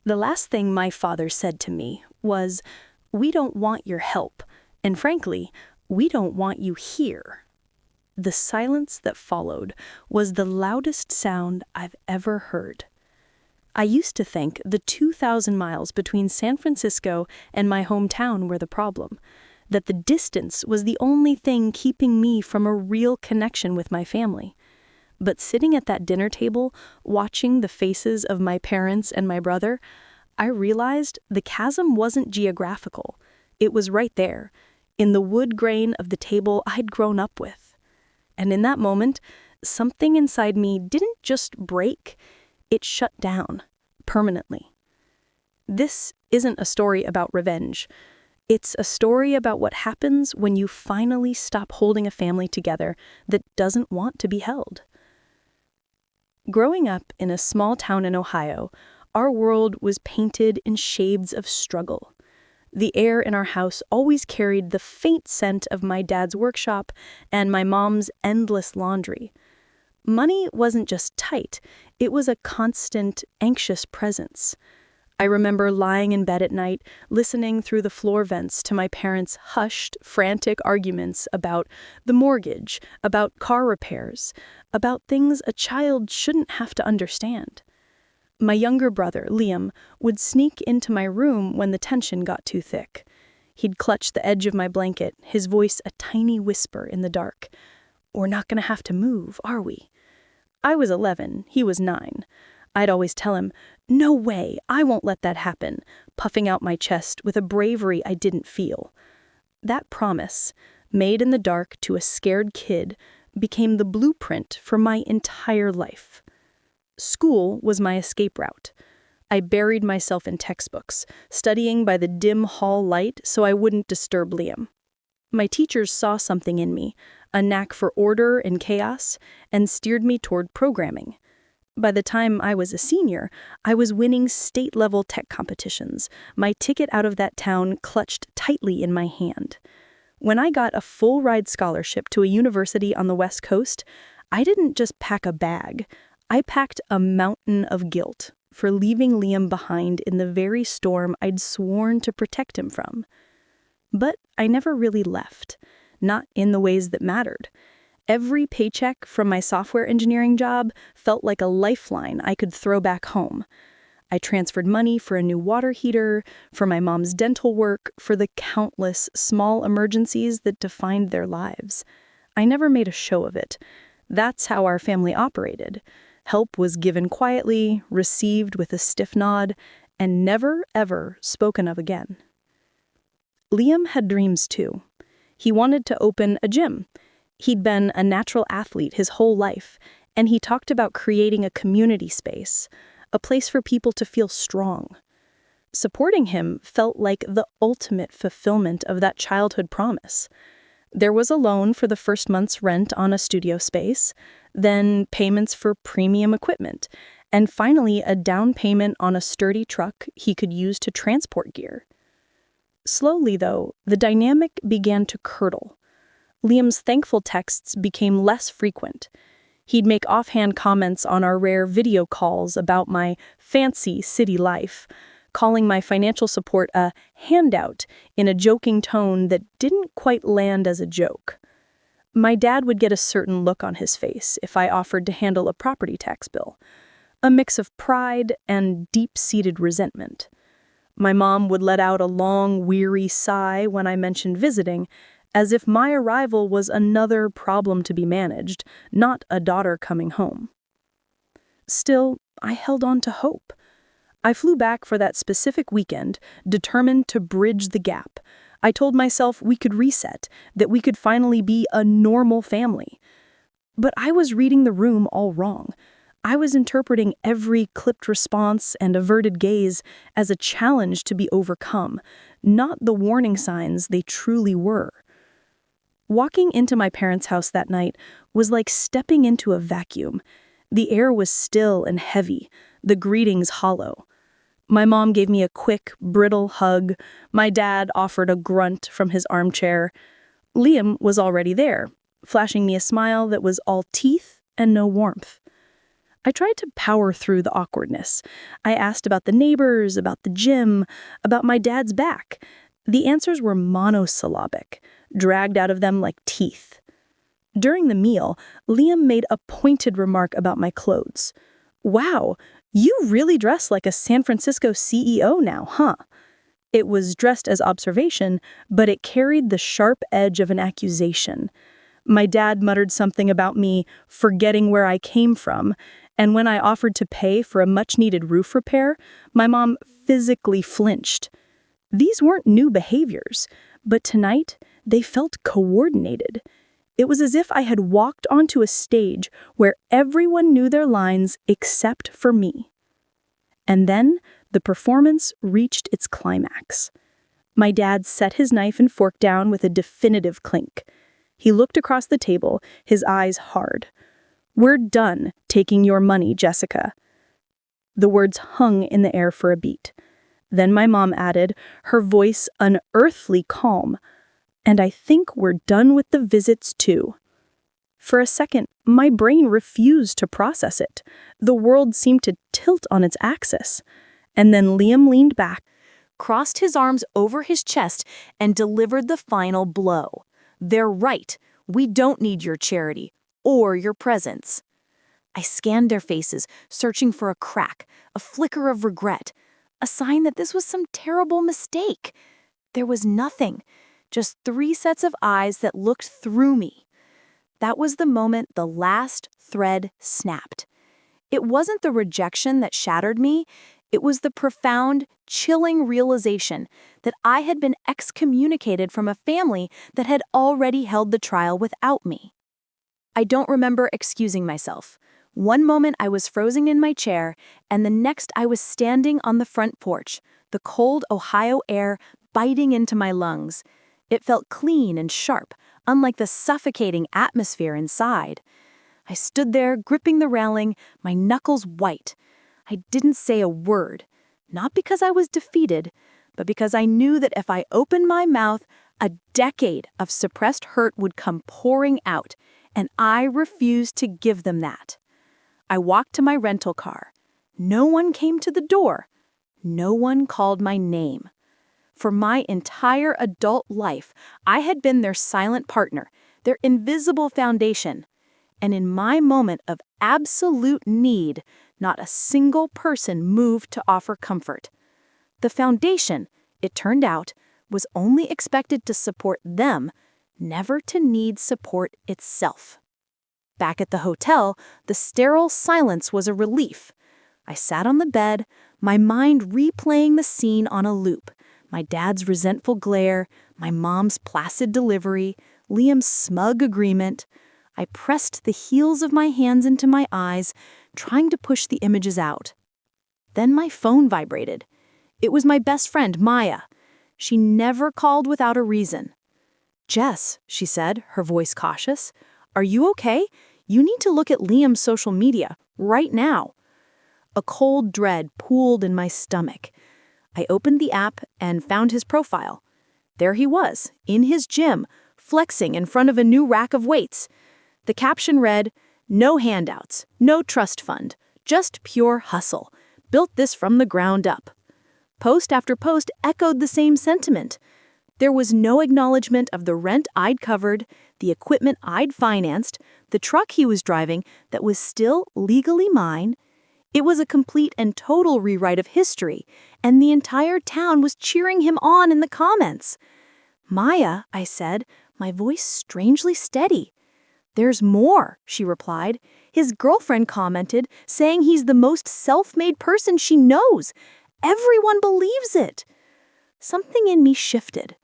The last thing my father said to me was, "We don't want your help, and frankly, we don't want you here." The silence that followed was the loudest sound I've ever heard. I used to think the 2,000 miles between San Francisco and my hometown were the problem, that the distance was the only thing keeping me from a real connection with my family. But sitting at that dinner table, watching the faces of my parents and my brother, I realized the chasm wasn't geographical. It was right there, in the wood grain of the table I'd grown up with. And in that moment, something inside me didn't just break, it shut down, permanently. This isn't a story about revenge. It's a story about what happens when you finally stop holding a family together that doesn't want to be held. Growing up in a small town in Ohio, our world was painted in shades of struggle. The air in our house always carried the faint scent of my dad's workshop and my mom's endless laundry. Money wasn't just tight, it was a constant, anxious presence. I remember lying in bed at night, listening through the floor vents to my parents' hushed, frantic arguments about the mortgage, about car repairs, about things a child shouldn't have to understand. My younger brother, Liam, would sneak into my room when the tension got too thick. He'd clutch the edge of my blanket, his voice a tiny whisper in the dark. "We're not going to have to move, are we?" I was 11, he was 9. I'd always tell him, "No way, I won't let that happen," puffing out my chest with a bravery I didn't feel. That promise, made in the dark to a scared kid, became the blueprint for my entire life. School was my escape route. I buried myself in textbooks, studying by the dim hall light so I wouldn't disturb Liam. My teachers saw something in me, a knack for order and chaos, and steered me toward programming. By the time I was a senior, I was winning state-level tech competitions, my ticket out of that town clutched tightly in my hand. When I got a full-ride scholarship to a university on the West Coast, I didn't just pack a bag. I packed a mountain of guilt for leaving Liam behind in the very storm I'd sworn to protect him from. But I never really left, not in the ways that mattered. Every paycheck from my software engineering job felt like a lifeline I could throw back home. I transferred money for a new water heater, for my mom's dental work, for the countless small emergencies that defined their lives. I never made a show of it. That's how our family operated. Help was given quietly, received with a stiff nod, and never, ever spoken of again. Liam had dreams too. He wanted to open a gym. He'd been a natural athlete his whole life, and he talked about creating a community space, a place for people to feel strong. Supporting him felt like the ultimate fulfillment of that childhood promise. There was a loan for the first month's rent on a studio space, then payments for premium equipment, and finally a down payment on a sturdy truck he could use to transport gear. Slowly, though, the dynamic began to curdle. Liam's thankful texts became less frequent. He'd make offhand comments on our rare video calls about my fancy city life, calling my financial support a handout in a joking tone that didn't quite land as a joke. My dad would get a certain look on his face if I offered to handle a property tax bill, a mix of pride and deep-seated resentment. My mom would let out a long, weary sigh when I mentioned visiting, as if my arrival was another problem to be managed, not a daughter coming home. Still, I held on to hope. I flew back for that specific weekend, determined to bridge the gap. I told myself we could reset, that we could finally be a normal family. But I was reading the room all wrong. I was interpreting every clipped response and averted gaze as a challenge to be overcome, not the warning signs they truly were. Walking into my parents' house that night was like stepping into a vacuum. The air was still and heavy, the greetings hollow. My mom gave me a quick, brittle hug. My dad offered a grunt from his armchair. Liam was already there, flashing me a smile that was all teeth and no warmth. I tried to power through the awkwardness. I asked about the neighbors, about the gym, about my dad's back. The answers were monosyllabic, dragged out of them like teeth. During the meal, Liam made a pointed remark about my clothes. "Wow, you really dress like a San Francisco CEO now, huh?" It was dressed as observation, but it carried the sharp edge of an accusation. My dad muttered something about me forgetting where I came from, and when I offered to pay for a much-needed roof repair, my mom physically flinched. These weren't new behaviors, but tonight they felt coordinated. It was as if I had walked onto a stage where everyone knew their lines except for me. And then the performance reached its climax. My dad set his knife and fork down with a definitive clink. He looked across the table, his eyes hard. "We're done taking your money, Jessica." The words hung in the air for a beat. Then my mom added, her voice unearthly calm, "And I think we're done with the visits too." For a second, my brain refused to process it. The world seemed to tilt on its axis. And then Liam leaned back, crossed his arms over his chest, and delivered the final blow. "They're right. We don't need your charity or your presence." I scanned their faces, searching for a crack, a flicker of regret, a sign that this was some terrible mistake. There was nothing, just 3 sets of eyes that looked through me. That was the moment the last thread snapped. It wasn't the rejection that shattered me. It was the profound, chilling realization that I had been excommunicated from a family that had already held the trial without me. I don't remember excusing myself. One moment I was frozen in my chair, and the next I was standing on the front porch, the cold Ohio air biting into my lungs. It felt clean and sharp, unlike the suffocating atmosphere inside. I stood there, gripping the railing, my knuckles white. I didn't say a word, not because I was defeated, but because I knew that if I opened my mouth, a decade of suppressed hurt would come pouring out, and I refused to give them that. I walked to my rental car. No one came to the door. No one called my name. For my entire adult life, I had been their silent partner, their invisible foundation. And in my moment of absolute need, not a single person moved to offer comfort. The foundation, it turned out, was only expected to support them, never to need support itself. Back at the hotel, the sterile silence was a relief. I sat on the bed, my mind replaying the scene on a loop. My dad's resentful glare, my mom's placid delivery, Liam's smug agreement. I pressed the heels of my hands into my eyes, trying to push the images out. Then my phone vibrated. It was my best friend, Maya. She never called without a reason. "Jess," she said, her voice cautious, "are you okay? You need to look at Liam's social media, right now." A cold dread pooled in my stomach. I opened the app and found his profile. There he was, in his gym, flexing in front of a new rack of weights. The caption read, "No handouts, no trust fund, just pure hustle. Built this from the ground up." Post after post echoed the same sentiment. There was no acknowledgement of the rent I'd covered, the equipment I'd financed, the truck he was driving that was still legally mine. It was a complete and total rewrite of history, and the entire town was cheering him on in the comments. "Maya," I said, my voice strangely steady. "There's more," she replied. "His girlfriend commented, saying he's the most self-made person she knows. Everyone believes it." Something in me shifted.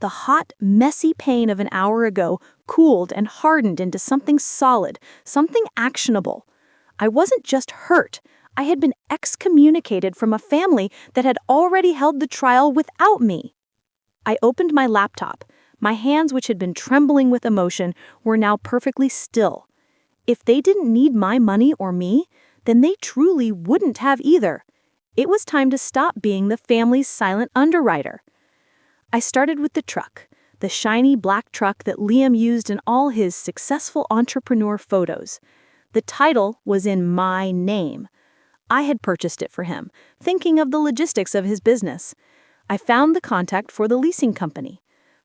The hot, messy pain of an hour ago cooled and hardened into something solid, something actionable. I wasn't just hurt. I had been excommunicated from a family that had already held the trial without me. I opened my laptop. My hands, which had been trembling with emotion, were now perfectly still. If they didn't need my money or me, then they truly wouldn't have either. It was time to stop being the family's silent underwriter. I started with the truck, the shiny black truck that Liam used in all his successful entrepreneur photos. The title was in my name. I had purchased it for him, thinking of the logistics of his business. I found the contact for the leasing company.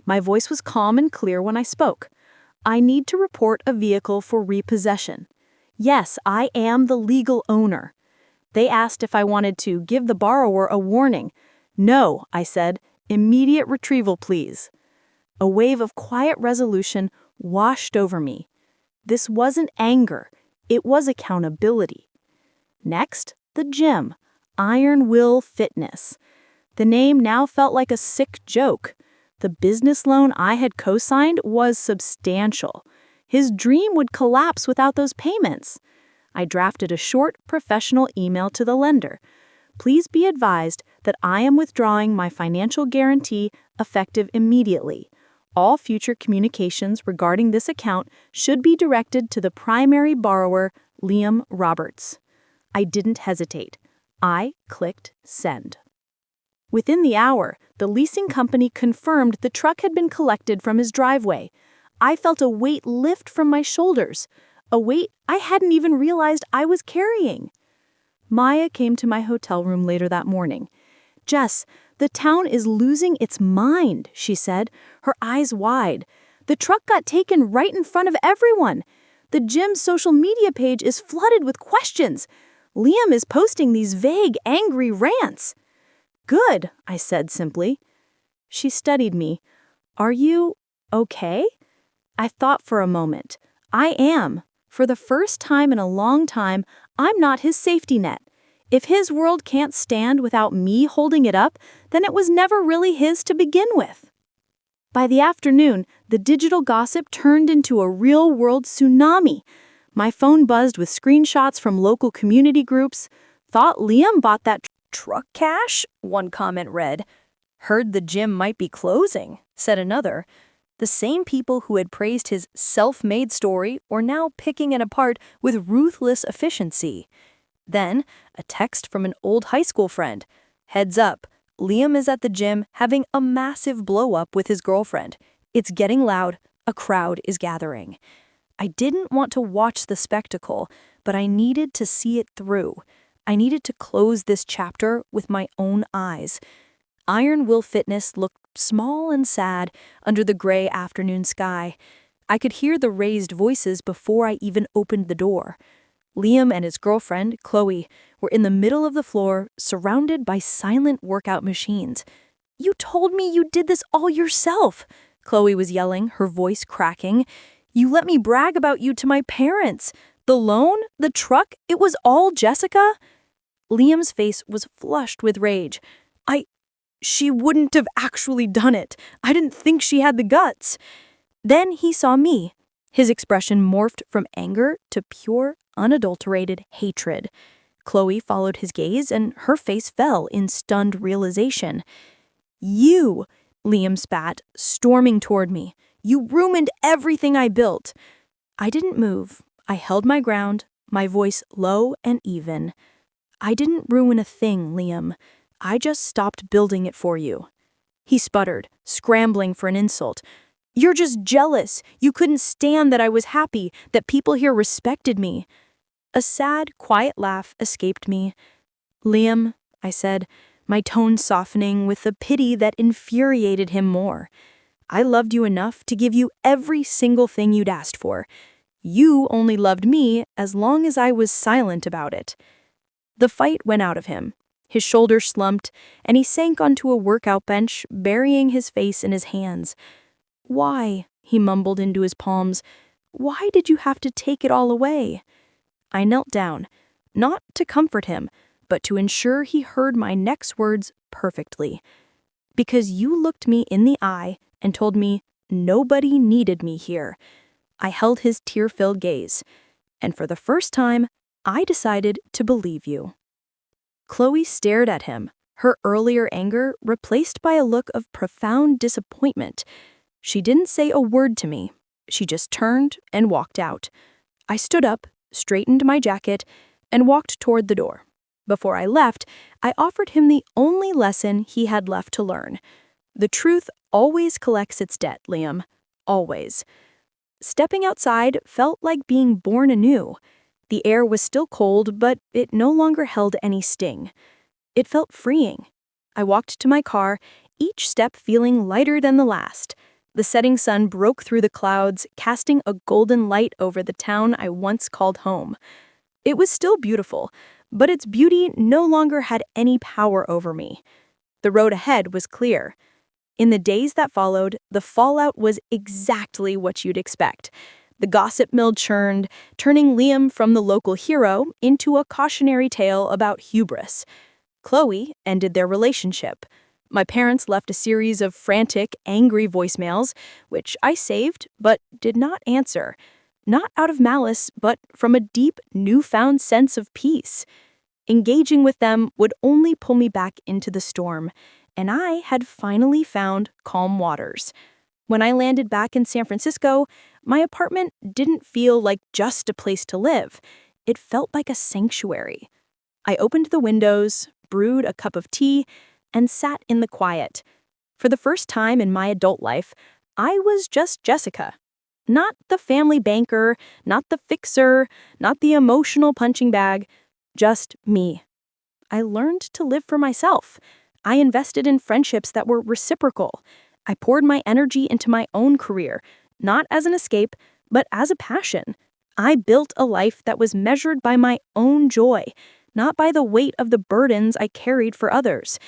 My voice was calm and clear when I spoke. I need to report a vehicle for repossession. Yes, I am the legal owner. They asked if I wanted to give the borrower a warning. No, I said, immediate retrieval, please. A wave of quiet resolution washed over me. This wasn't anger, it was accountability. Next, the gym, Iron Will Fitness. The name now felt like a sick joke. The business loan I had co-signed was substantial. His dream would collapse without those payments. I drafted a short, professional email to the lender. Please be advised that I am withdrawing my financial guarantee effective immediately. All future communications regarding this account should be directed to the primary borrower, Liam Roberts. I didn't hesitate. I clicked send. Within the hour, the leasing company confirmed the truck had been collected from his driveway. I felt a weight lift from my shoulders, a weight I hadn't even realized I was carrying. Maya came to my hotel room later that morning. "Jess, the town is losing its mind," she said, her eyes wide. "The truck got taken right in front of everyone. The gym's social media page is flooded with questions. Liam is posting these vague, angry rants." "Good," I said simply. She studied me. "Are you okay?" I thought for a moment. I am. For the first time in a long time, I'm not his safety net. If his world can't stand without me holding it up, then it was never really his to begin with. By the afternoon, the digital gossip turned into a real-world tsunami. My phone buzzed with screenshots from local community groups. "Thought Liam bought that Truck cash? One comment read. Heard the gym might be closing, said another. The same people who had praised his self-made story were now picking it apart with ruthless efficiency. Then, a text from an old high school friend. Heads up, Liam is at the gym having a massive blow-up with his girlfriend. It's getting loud, a crowd is gathering. I didn't want to watch the spectacle, but I needed to see it through. I needed to close this chapter with my own eyes. Iron Will Fitness looked small and sad under the gray afternoon sky. I could hear the raised voices before I even opened the door. Liam and his girlfriend, Chloe, were in the middle of the floor, surrounded by silent workout machines. "You told me you did this all yourself," Chloe was yelling, her voice cracking. "You let me brag about you to my parents. The loan, the truck, it was all Jessica?" Liam's face was flushed with rage. She wouldn't have actually done it. I didn't think she had the guts." Then he saw me. His expression morphed from anger to pure, unadulterated hatred. Chloe followed his gaze, and her face fell in stunned realization. "You," Liam spat, storming toward me. "You ruined everything I built." I didn't move. I held my ground, my voice low and even. "I didn't ruin a thing, Liam. I just stopped building it for you." He sputtered, scrambling for an insult. "You're just jealous. You couldn't stand that I was happy, that people here respected me." A sad, quiet laugh escaped me. "Liam," I said, my tone softening with a pity that infuriated him more. "I loved you enough to give you every single thing you'd asked for. You only loved me as long as I was silent about it." The fight went out of him. His shoulders slumped, and he sank onto a workout bench, burying his face in his hands. "Why?" he mumbled into his palms. "Why did you have to take it all away?" I knelt down, not to comfort him, but to ensure he heard my next words perfectly. "Because you looked me in the eye and told me nobody needed me here." I held his tear-filled gaze, and for the first time, I decided to believe you. Chloe stared at him, her earlier anger replaced by a look of profound disappointment. She didn't say a word to me. She just turned and walked out. I stood up, straightened my jacket, and walked toward the door. Before I left, I offered him the only lesson he had left to learn. The truth always collects its debt, Liam. Always. Stepping outside felt like being born anew. The air was still cold, but it no longer held any sting. It felt freeing. I walked to my car, each step feeling lighter than the last. The setting sun broke through the clouds, casting a golden light over the town I once called home. It was still beautiful, but its beauty no longer had any power over me. The road ahead was clear. In the days that followed, the fallout was exactly what you'd expect. The gossip mill churned, turning Liam from the local hero into a cautionary tale about hubris. Chloe ended their relationship. My parents left a series of frantic, angry voicemails, which I saved but did not answer. Not out of malice, but from a deep, newfound sense of peace. Engaging with them would only pull me back into the storm, and I had finally found calm waters. When I landed back in San Francisco, my apartment didn't feel like just a place to live. It felt like a sanctuary. I opened the windows, brewed a cup of tea, and sat in the quiet. For the first time in my adult life, I was just Jessica. Not the family banker, not the fixer, not the emotional punching bag, just me. I learned to live for myself. I invested in friendships that were reciprocal. I poured my energy into my own career, not as an escape, but as a passion. I built a life that was measured by my own joy, not by the weight of the burdens I carried for others.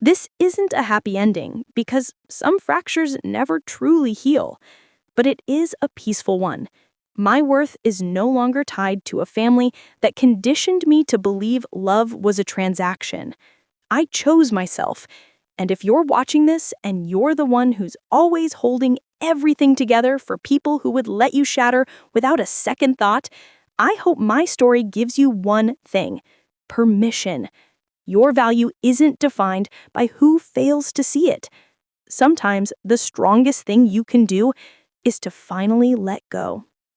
This isn't a happy ending, because some fractures never truly heal, but it is a peaceful one. My worth is no longer tied to a family that conditioned me to believe love was a transaction. I chose myself. And if you're watching this and you're the one who's always holding everything together for people who would let you shatter without a second thought, I hope my story gives you one thing: permission. Your value isn't defined by who fails to see it. Sometimes the strongest thing you can do is to finally let go.